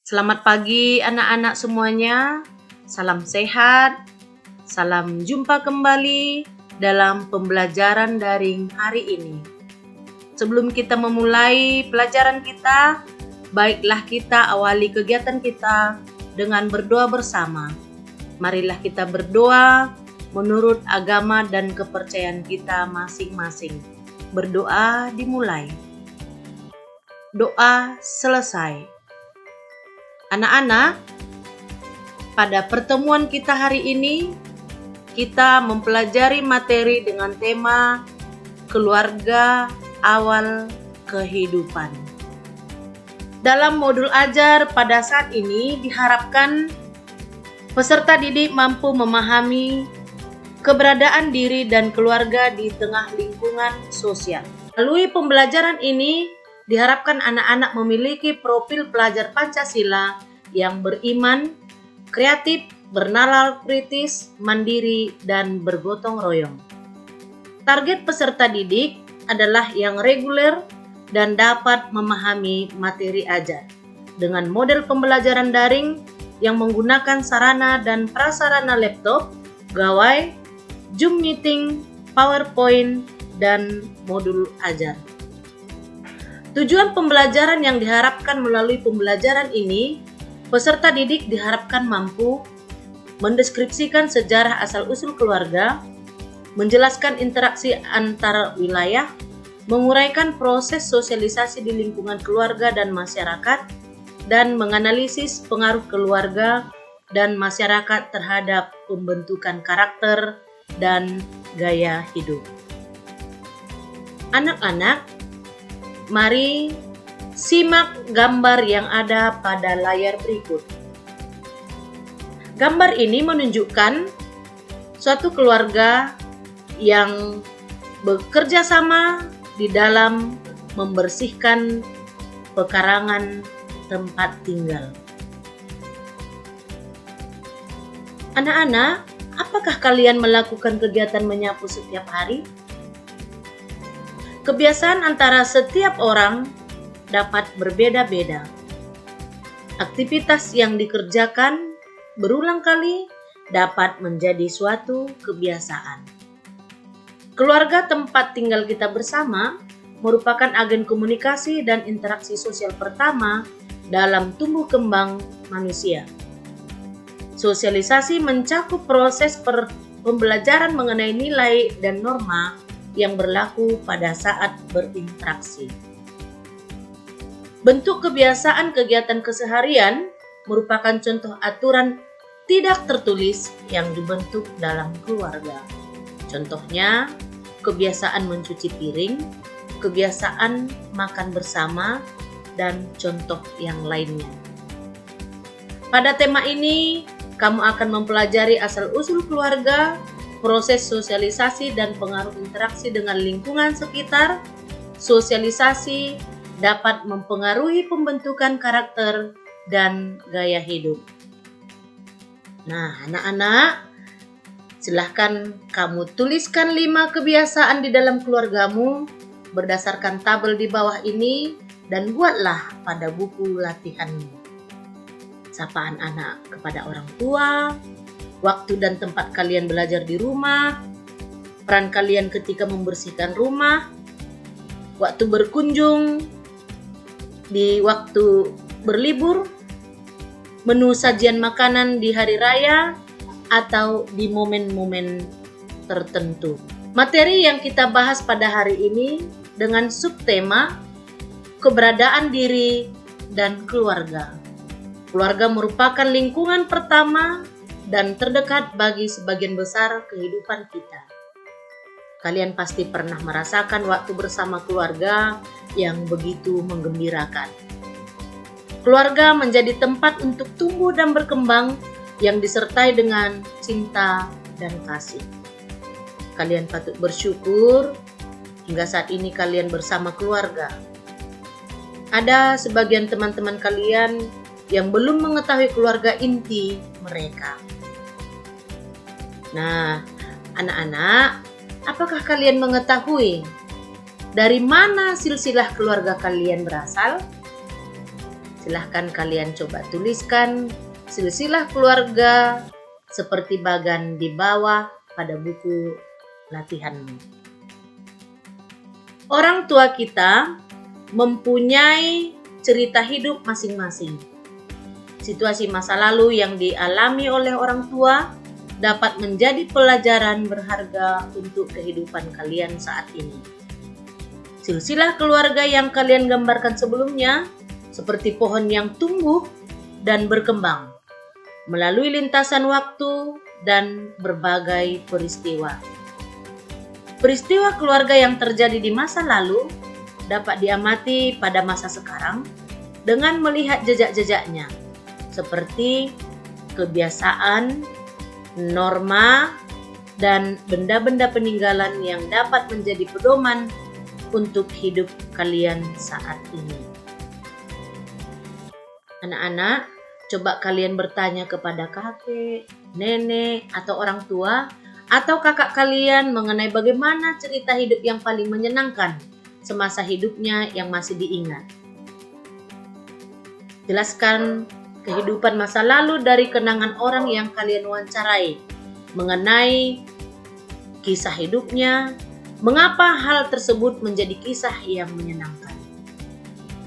Selamat pagi anak-anak semuanya. Salam sehat. Salam jumpa kembali dalam pembelajaran daring hari ini. Sebelum kita memulai pelajaran kita, baiklah kita awali kegiatan kita dengan berdoa bersama. Marilah kita berdoa menurut agama dan kepercayaan kita masing-masing. Berdoa dimulai. Doa selesai. Anak-anak, pada pertemuan kita hari ini, kita mempelajari materi dengan tema keluarga awal kehidupan. Dalam modul ajar pada saat ini diharapkan peserta didik mampu memahami keberadaan diri dan keluarga di tengah lingkungan sosial. Melalui pembelajaran ini, diharapkan anak-anak memiliki profil pelajar Pancasila yang beriman, kreatif, bernalar kritis, mandiri, dan bergotong royong. Target peserta didik adalah yang reguler dan dapat memahami materi ajar dengan model pembelajaran daring yang menggunakan sarana dan prasarana laptop, gawai, Zoom meeting, PowerPoint, dan modul ajar. Tujuan pembelajaran yang diharapkan melalui pembelajaran ini, peserta didik diharapkan mampu mendeskripsikan sejarah asal-usul keluarga, menjelaskan interaksi antar wilayah, menguraikan proses sosialisasi di lingkungan keluarga dan masyarakat, dan menganalisis pengaruh keluarga dan masyarakat terhadap pembentukan karakter dan gaya hidup. Anak-anak, mari simak gambar yang ada pada layar berikut. Gambar ini menunjukkan suatu keluarga yang bekerja sama di dalam membersihkan pekarangan tempat tinggal. Anak-anak, apakah kalian melakukan kegiatan menyapu setiap hari? Kebiasaan antara setiap orang dapat berbeda-beda. Aktivitas yang dikerjakan berulang kali dapat menjadi suatu kebiasaan. Keluarga tempat tinggal kita bersama merupakan agen komunikasi dan interaksi sosial pertama dalam tumbuh kembang manusia. Sosialisasi mencakup proses pembelajaran mengenai nilai dan norma yang berlaku pada saat berinteraksi. Bentuk kebiasaan kegiatan keseharian merupakan contoh aturan tidak tertulis yang dibentuk dalam keluarga. Contohnya, kebiasaan mencuci piring, kebiasaan makan bersama, dan contoh yang lainnya. Pada tema ini, kamu akan mempelajari asal-usul keluarga, proses sosialisasi dan pengaruh interaksi dengan lingkungan sekitar. Sosialisasi dapat mempengaruhi pembentukan karakter dan gaya hidup. Nah, anak-anak, silahkan kamu tuliskan 5 kebiasaan di dalam keluargamu berdasarkan tabel di bawah ini dan buatlah pada buku latihanmu. Sapaan anak kepada orang tua, waktu dan tempat kalian belajar di rumah, peran kalian ketika membersihkan rumah, waktu berkunjung, di waktu berlibur, menu sajian makanan di hari raya, atau di momen-momen tertentu. Materi yang kita bahas pada hari ini dengan subtema keberadaan diri dan keluarga. Keluarga merupakan lingkungan pertama dan terdekat bagi sebagian besar kehidupan kita. Kalian pasti pernah merasakan waktu bersama keluarga yang begitu menggembirakan. Keluarga menjadi tempat untuk tumbuh dan berkembang yang disertai dengan cinta dan kasih. Kalian patut bersyukur hingga saat ini kalian bersama keluarga. Ada sebagian teman-teman kalian yang belum mengetahui keluarga inti mereka. Nah, anak-anak, apakah kalian mengetahui dari mana silsilah keluarga kalian berasal? Silahkan kalian coba tuliskan silsilah keluarga seperti bagan di bawah pada buku latihanmu. Orang tua kita mempunyai cerita hidup masing-masing. Situasi masa lalu yang dialami oleh orang tua dapat menjadi pelajaran berharga untuk kehidupan kalian saat ini. Silsilah keluarga yang kalian gambarkan sebelumnya seperti pohon yang tumbuh dan berkembang melalui lintasan waktu dan berbagai peristiwa. Peristiwa keluarga yang terjadi di masa lalu dapat diamati pada masa sekarang dengan melihat jejak-jejaknya, seperti kebiasaan, norma, dan benda-benda peninggalan yang dapat menjadi pedoman untuk hidup kalian saat ini. Anak-anak, coba kalian bertanya kepada kakek, nenek, atau orang tua, atau kakak kalian mengenai bagaimana cerita hidup yang paling menyenangkan semasa hidupnya yang masih diingat. Jelaskan kehidupan masa lalu dari kenangan orang yang kalian wawancarai mengenai kisah hidupnya, mengapa hal tersebut menjadi kisah yang menyenangkan.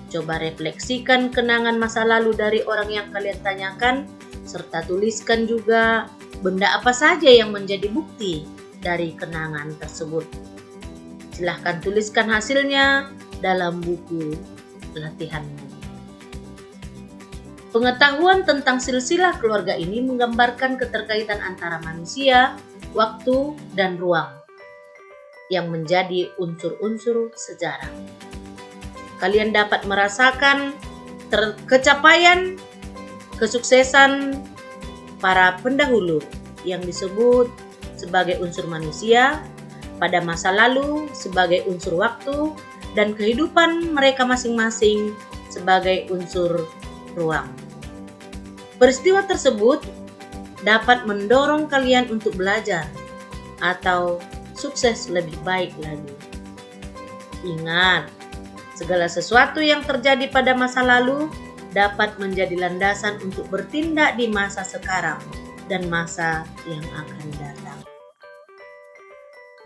Coba refleksikan kenangan masa lalu dari orang yang kalian tanyakan, serta tuliskan juga benda apa saja yang menjadi bukti dari kenangan tersebut. Silahkan tuliskan hasilnya dalam buku latihanmu. Pengetahuan tentang silsilah keluarga ini menggambarkan keterkaitan antara manusia, waktu, dan ruang yang menjadi unsur-unsur sejarah. Kalian dapat merasakan kecapaian, kesuksesan para pendahulu yang disebut sebagai unsur manusia pada masa lalu sebagai unsur waktu dan kehidupan mereka masing-masing sebagai unsur ruang. Peristiwa tersebut dapat mendorong kalian untuk belajar atau sukses lebih baik lagi. Ingat, segala sesuatu yang terjadi pada masa lalu dapat menjadi landasan untuk bertindak di masa sekarang dan masa yang akan datang.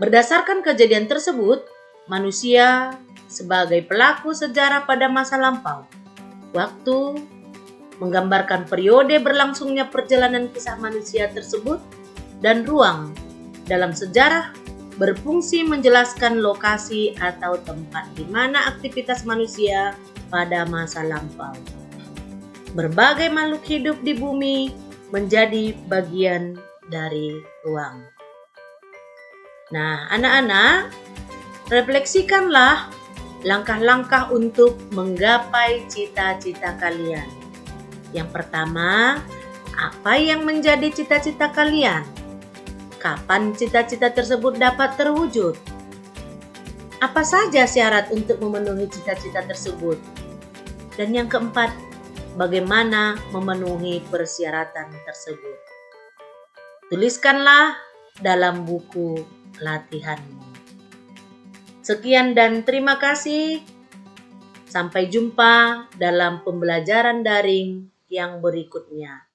Berdasarkan kejadian tersebut, manusia sebagai pelaku sejarah pada masa lampau, waktu menggambarkan periode berlangsungnya perjalanan kisah manusia tersebut, dan ruang dalam sejarah berfungsi menjelaskan lokasi atau tempat di mana aktivitas manusia pada masa lampau. Berbagai makhluk hidup di bumi menjadi bagian dari ruang. Nah, anak-anak, refleksikanlah langkah-langkah untuk menggapai cita-cita kalian. Yang pertama, apa yang menjadi cita-cita kalian? Kapan cita-cita tersebut dapat terwujud? Apa saja syarat untuk memenuhi cita-cita tersebut? Dan yang keempat, bagaimana memenuhi persyaratan tersebut? Tuliskanlah dalam buku latihanmu. Sekian dan terima kasih. Sampai jumpa dalam pembelajaran daring yang berikutnya.